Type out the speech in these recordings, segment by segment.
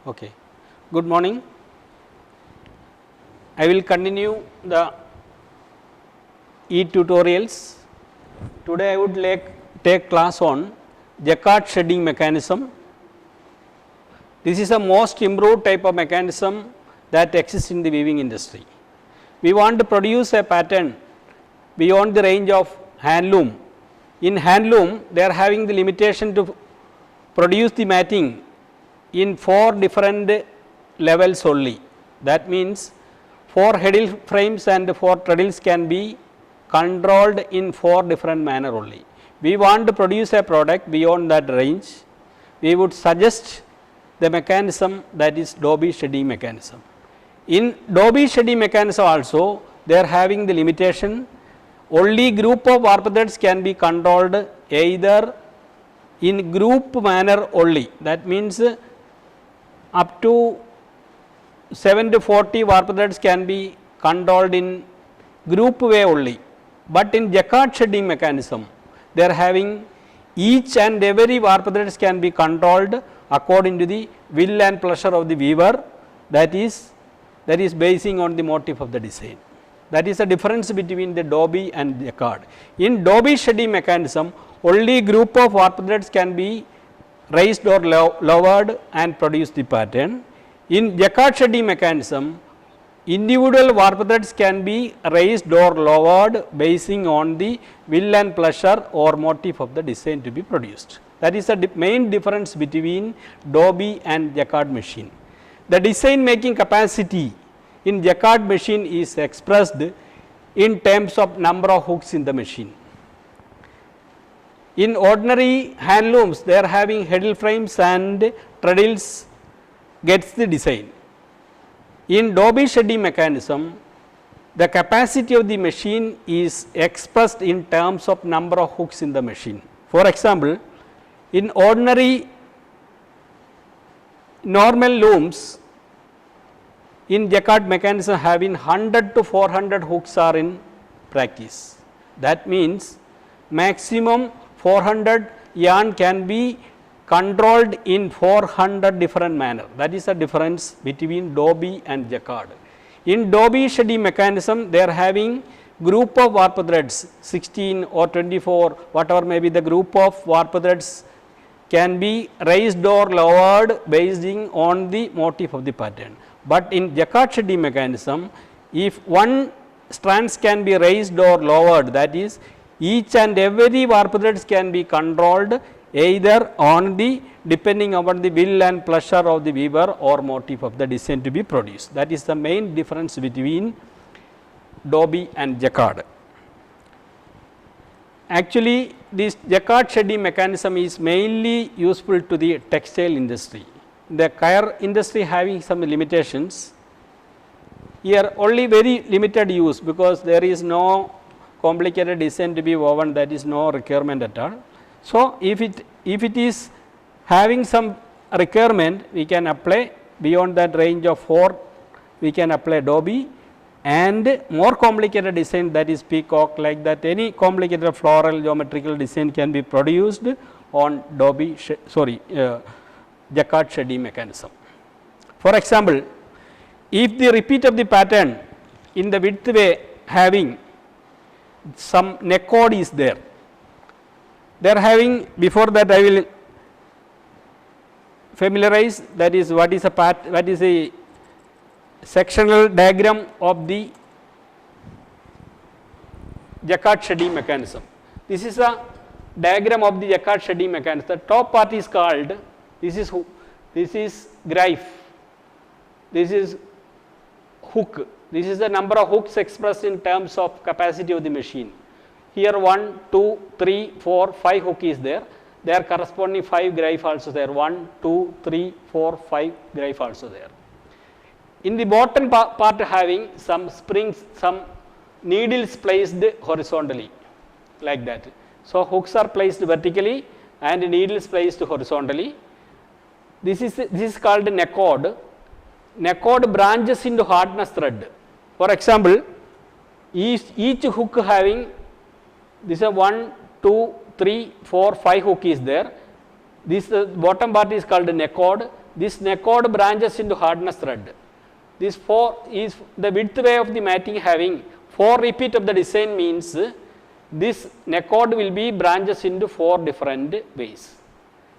Okay. Good morning. I will continue the e-tutorials. Today I would take class on Jacquard shedding mechanism. This is a most improved type of mechanism that exists in the weaving industry. We want to produce a pattern beyond the range of handloom. In handloom, they are having the limitation to produce the matting in 4 different levels only. That means 4 heddle frames and 4 treadles can be controlled in 4 different manner only. We want to produce a product beyond that range. We would suggest the mechanism that is Dobie shedding mechanism. In Dobie shedding mechanism also, they are having the limitation. Only group of warp threads can be controlled either in group manner only. That means up to 7 to 40 warp threads can be controlled in group way only. But in Jacquard shedding mechanism, they are having each and every warp threads can be controlled according to the will and pleasure of the weaver, that is basing on the motif of the design. That is the difference between the Dobie and Jacquard. In Dobie shedding mechanism, only group of warp threads can be raised or lowered and produce the pattern. In Jacquard shedding mechanism, individual warp threads can be raised or lowered basing on the will and pleasure or motif of the design to be produced. That is the main difference between Dobie and Jacquard machine. The design making capacity in Jacquard machine is expressed in terms of number of hooks in the machine. In ordinary handlooms, they are having heddle frames and treadles gets the design. In Dobie shedding mechanism, the capacity of the machine is expressed in terms of number of hooks in the machine. For example, in ordinary normal looms, in Jacquard mechanism having 100 to 400 hooks are in practice. That means maximum 400 yarn can be controlled in 400 different manner. That is the difference between Dobie and Jacquard. In Dobie shedding mechanism, they are having group of warp threads 16 or 24, whatever may be the group of warp threads can be raised or lowered based on the motif of the pattern. But in Jacquard shedding mechanism, if one strands can be raised or lowered, that is each and every warp threads can be controlled either on the depending upon the will and pleasure of the weaver or motif of the design to be produced. That is the main difference between Dobie and Jacquard. Actually, this Jacquard shedding mechanism is mainly useful to the textile industry. The kayar industry having some limitations. Here only very limited use, because there is no complicated design to be woven, that is no requirement at all. So, if it is having some requirement, we can apply beyond that range of 4, we can apply Dobie, and more complicated design, that is peacock, like that any complicated floral geometrical design can be produced on Jacquard shedding mechanism. For example, if the repeat of the pattern in the width way having some neck cord is there, they are having, before that I will familiarize, that is what is a sectional diagram of the Jacquard shedding mechanism. This is a diagram of the Jacquard shedding mechanism. The top part is called, this is gripe, this is hook, this is the number of hooks expressed in terms of capacity of the machine. Here 1, 2, 3, 4, 5 hook is there. There are corresponding 5 gripe also there. 1, 2, 3, 4, 5 gripe also there. In the bottom part having some springs, some needles placed horizontally, like that. So hooks are placed vertically and needles placed horizontally. This is called neck cord. Neck cord branches into hardness thread. For example, each hook having this is 1, 2, 3, 4, 5 hook is there. This bottom part is called neck cord. this neck cord branches into hardness thread. This 4 is the width way of the matting having 4 repeat of the design means this neck cord will be branches into 4 different ways.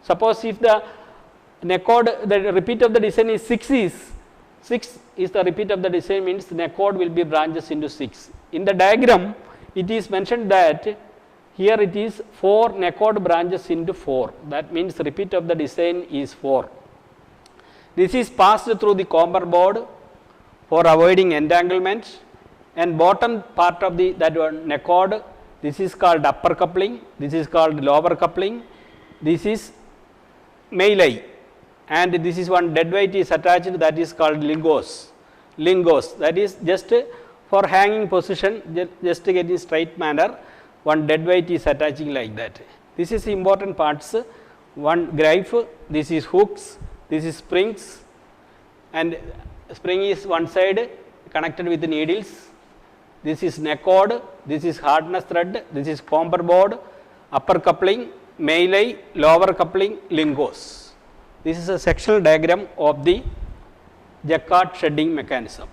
Suppose if the neck cord, the repeat of the design is 6 is the repeat of the design means the neck cord will be branches into 6. In the diagram it is mentioned that here it is 4 neck cord branches into 4, that means the repeat of the design is 4. This is passed through the comber board for avoiding entanglement, and bottom part of the that one neck cord, this is called upper coupling, this is called lower coupling, this is melee, and this is one dead weight is attached, that is called lingos, that is just for hanging position, just to get in straight manner, one dead weight is attaching like that. This is important parts, one gripe, this is hooks, this is springs, and spring is one side connected with the needles, this is neck cord, this is hardness thread, this is comber board, upper coupling, melee, lower coupling, lingos. This is a sectional diagram of the Jacquard shedding mechanism.